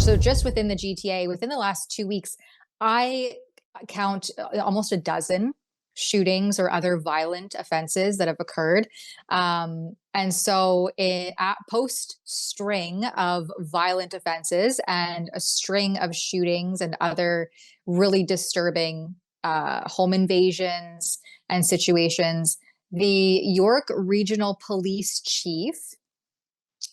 So just within the GTA, within the last 2 weeks, I count almost a dozen shootings or other violent offenses that have occurred. And so at post string of violent offenses and a string of shootings and other really disturbing home invasions and situations, the York Regional Police Chief,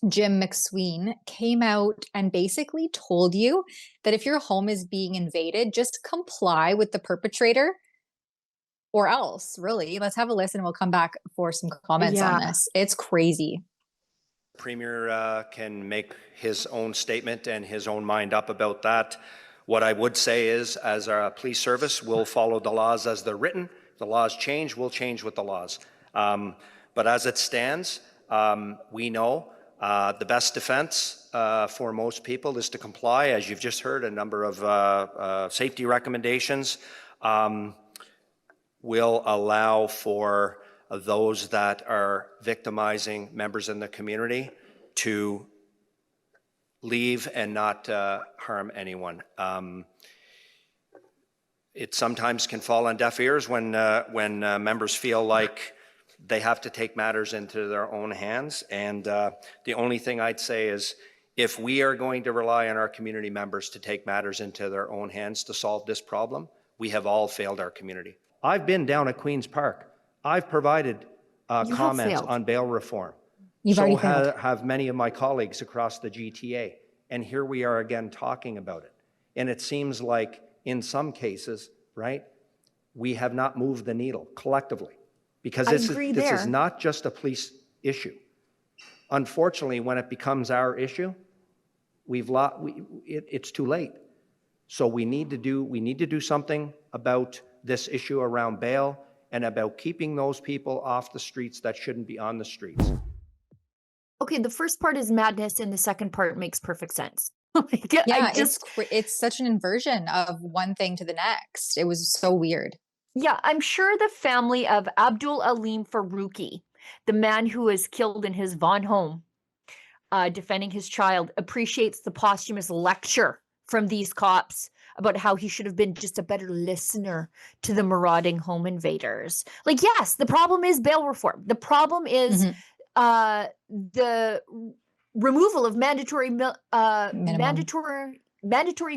Jim MacSween, came out and basically told you that if your home is being invaded, just comply with the perpetrator or else. Really, let's have a listen and we'll come back for some comments on this. It's crazy. Premier can make his own statement and his own mind up about that. What I would say is, as a police service, we'll follow the laws as they're written. The laws change, we'll change with the laws. But as it stands, we know the best defense for most people is to comply. As you've just heard, a number of safety recommendations will allow for those that are victimizing members in the community to leave and not harm anyone. It sometimes can fall on deaf ears when members feel like they have to take matters into their own hands. And the only thing I'd say is, if we are going to rely on our community members to take matters into their own hands to solve this problem, we have all failed our community. I've been down at Queen's Park. I've provided comments on bail reform. So have many of my colleagues across the GTA. And here we are again talking about it. And it seems like in some cases, right, we have not moved the needle collectively. Because this is not just a police issue. Unfortunately, when it becomes our issue, it's too late. So we need to do something about this issue around bail and about keeping those people off the streets that shouldn't be on the streets. Okay, the first part is madness and the second part makes perfect sense. Yeah, it's such an inversion of one thing to the next. It was so weird. Yeah, I'm sure the family of Abdul Alim Faruqi, the man who was killed in his Vaughan home, defending his child, appreciates the posthumous lecture from these cops about how he should have been just a better listener to the marauding home invaders. Like, yes, the problem is bail reform. The problem is the removal of mandatory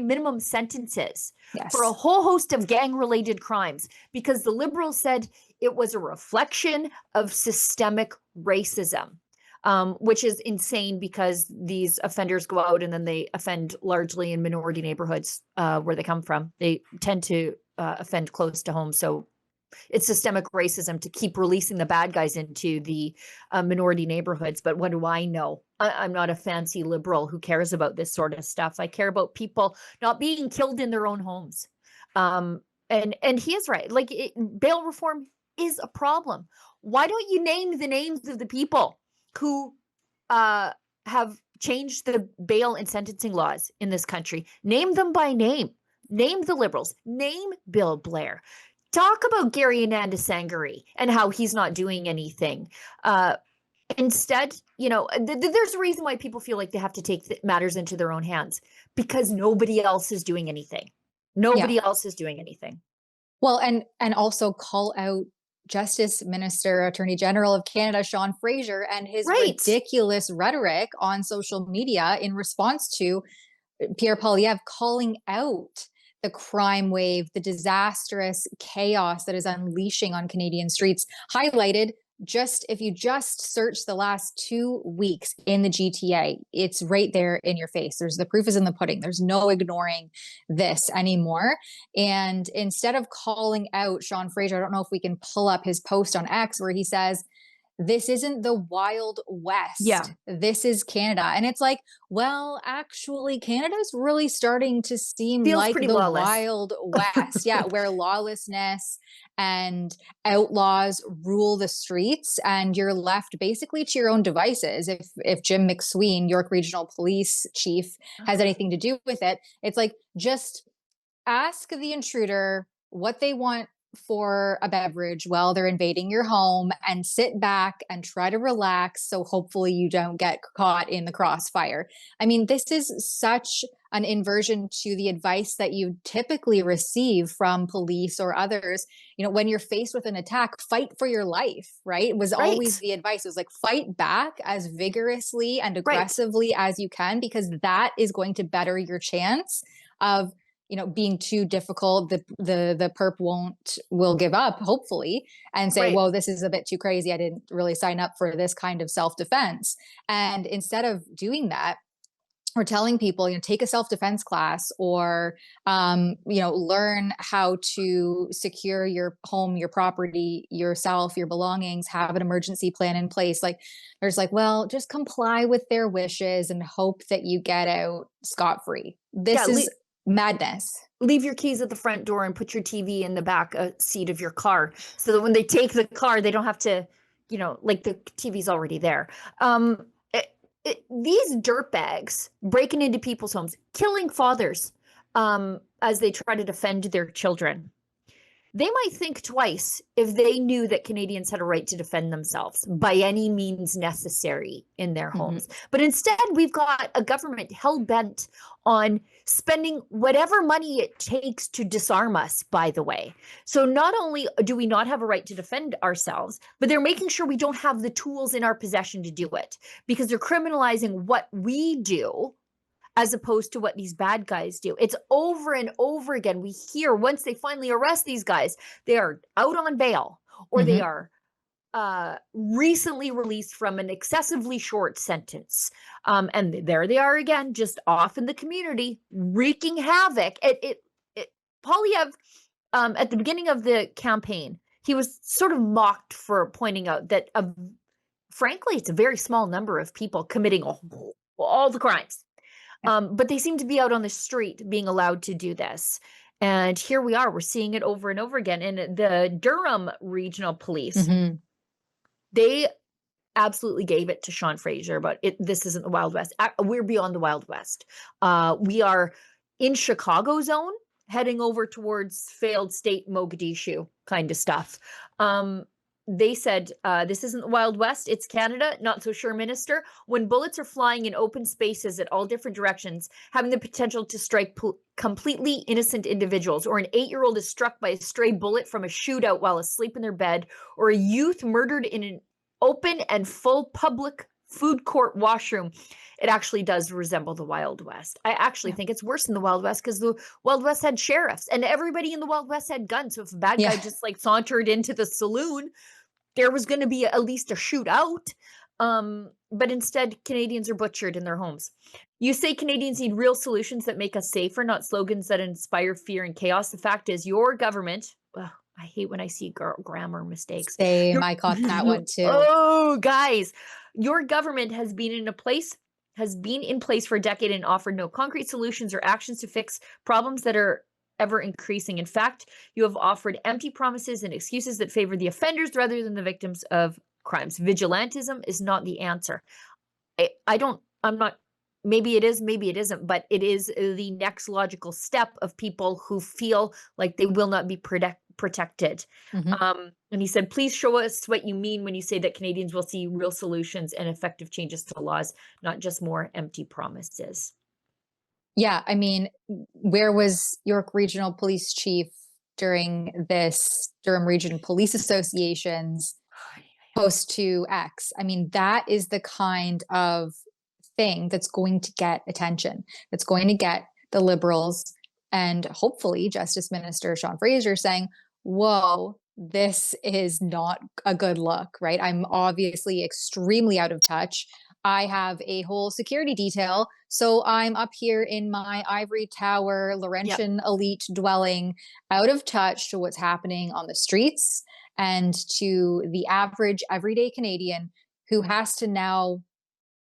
minimum sentences for a whole host of gang-related crimes, because the Liberals said it was a reflection of systemic racism. Which is insane, because these offenders go out and then they offend largely in minority neighborhoods where they come from. They tend to offend close to home. So it's systemic racism to keep releasing the bad guys into the minority neighborhoods. But what do I know? I'm not a fancy liberal who cares about this sort of stuff. I care about people not being killed in their own homes. And he is right. Like, bail reform is a problem. Why don't you name the names of the people who have changed the bail and sentencing laws in this country? Name them by name. Name the Liberals. Name Bill Blair. Talk about Gary Anandasangari and how he's not doing anything. Instead, there's a reason why people feel like they have to take matters into their own hands, because nobody else is doing anything. Nobody else is doing anything. Well, and also call out Justice Minister, Attorney General of Canada, Sean Fraser, and his ridiculous rhetoric on social media in response to Pierre Poilievre calling out the crime wave, the disastrous chaos that is unleashing on Canadian streets, highlighted if you just search the last 2 weeks in the GTA, it's right there in your face. The proof is in the pudding. There's no ignoring this anymore. And instead of calling out Sean Fraser, I don't know if we can pull up his post on X where he says, this isn't the Wild West. Yeah. This is Canada. And it's like, well, actually, Canada's really starting to seem like the lawless. Wild West. Yeah, where lawlessness and outlaws rule the streets, and you're left basically to your own devices. If Jim MacSween, York Regional Police Chief, has anything to do with it, it's like, just ask the intruder what they want for a beverage while they're invading your home and sit back and try to relax. So hopefully you don't get caught in the crossfire. I mean, this is such an inversion to the advice that you typically receive from police or others. You know, when you're faced with an attack, fight for your life, right? It was always the advice. It was like, fight back as vigorously and aggressively as you can, because that is going to better your chance of, you know, being too difficult. The perp will give up, hopefully, and say, whoa, this is a bit too crazy. I didn't really sign up for this kind of self-defense. And instead of doing that, we're telling people, you know, take a self-defense class, or, you know, learn how to secure your home, your property, yourself, your belongings, have an emergency plan in place. Like, there's like, well, just comply with their wishes and hope that you get out scot-free. This is madness. Leave your keys at the front door and put your TV in the back seat of your car, so that when they take the car, they don't have to, you know, like, the TV's already there. These dirtbags breaking into people's homes, killing fathers as they try to defend their children. They might think twice if they knew that Canadians had a right to defend themselves by any means necessary in their homes. But instead, we've got a government hell-bent on spending whatever money it takes to disarm us, by the way. So not only do we not have a right to defend ourselves, but they're making sure we don't have the tools in our possession to do it, because they're criminalizing what we do as opposed to what these bad guys do. It's over and over again. We hear, once they finally arrest these guys, they are out on bail, or they are recently released from an excessively short sentence. And there they are again, just off in the community, wreaking havoc. Poilievre, at the beginning of the campaign, he was sort of mocked for pointing out that, frankly, it's a very small number of people committing all the crimes. But they seem to be out on the street being allowed to do this. And here we are, we're seeing it over and over again. And the Durham Regional Police, they absolutely gave it to Sean Fraser, but this isn't the Wild West. We're beyond the Wild West. We are in Chicago zone, heading over towards failed state Mogadishu kind of stuff. They said, this isn't the Wild West, it's Canada. Not so sure, Minister. When bullets are flying in open spaces at all different directions, having the potential to strike completely innocent individuals, or an 8-year-old is struck by a stray bullet from a shootout while asleep in their bed, or a youth murdered in an open and full public food court washroom, it actually does resemble the Wild West. I actually think it's worse than the Wild West, because the Wild West had sheriffs, and everybody in the Wild West had guns. So if a bad guy just like sauntered into the saloon, there was going to be at least a shootout. But instead, Canadians are butchered in their homes. You say Canadians need real solutions that make us safer, not slogans that inspire fear and chaos. The fact is, your government, I hate when I see grammar mistakes. Same, I caught that one too. Oh, guys, your government has been in place for a decade and offered no concrete solutions or actions to fix problems that are ever increasing. In fact, you have offered empty promises and excuses that favor the offenders rather than the victims of crimes. Vigilantism is not the answer. Maybe it is, maybe it isn't, but it is the next logical step of people who feel like they will not be protected. And he said, please show us what you mean when you say that Canadians will see real solutions and effective changes to the laws, not just more empty promises. Yeah, I mean, where was York Regional Police Chief during this Durham Region Police Association's post to X? I mean, that is the kind of thing that's going to get attention, that's going to get the Liberals and hopefully Justice Minister Sean Fraser saying, whoa, this is not a good look, right? I'm obviously extremely out of touch. I have a whole security detail, so I'm up here in my ivory tower, Laurentian elite dwelling, out of touch to what's happening on the streets and to the average everyday Canadian who has to now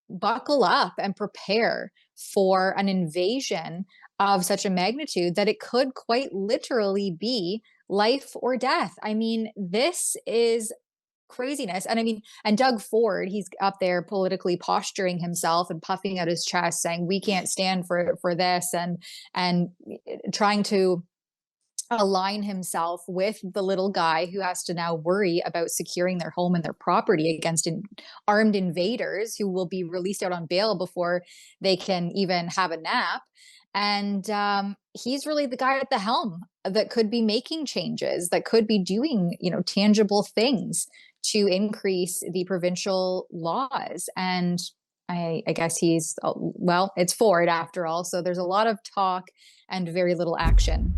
buckle up and prepare for an invasion of such a magnitude that it could quite literally be life or death. I mean, this is craziness. And I mean, and Doug Ford, he's up there politically posturing himself and puffing out his chest saying, we can't stand for this, and trying to align himself with the little guy who has to now worry about securing their home and their property against armed invaders who will be released out on bail before they can even have a nap. And he's really the guy at the helm that could be making changes, that could be doing, tangible things to increase the provincial laws. And I guess he's, well, it's Ford after all. So there's a lot of talk and very little action.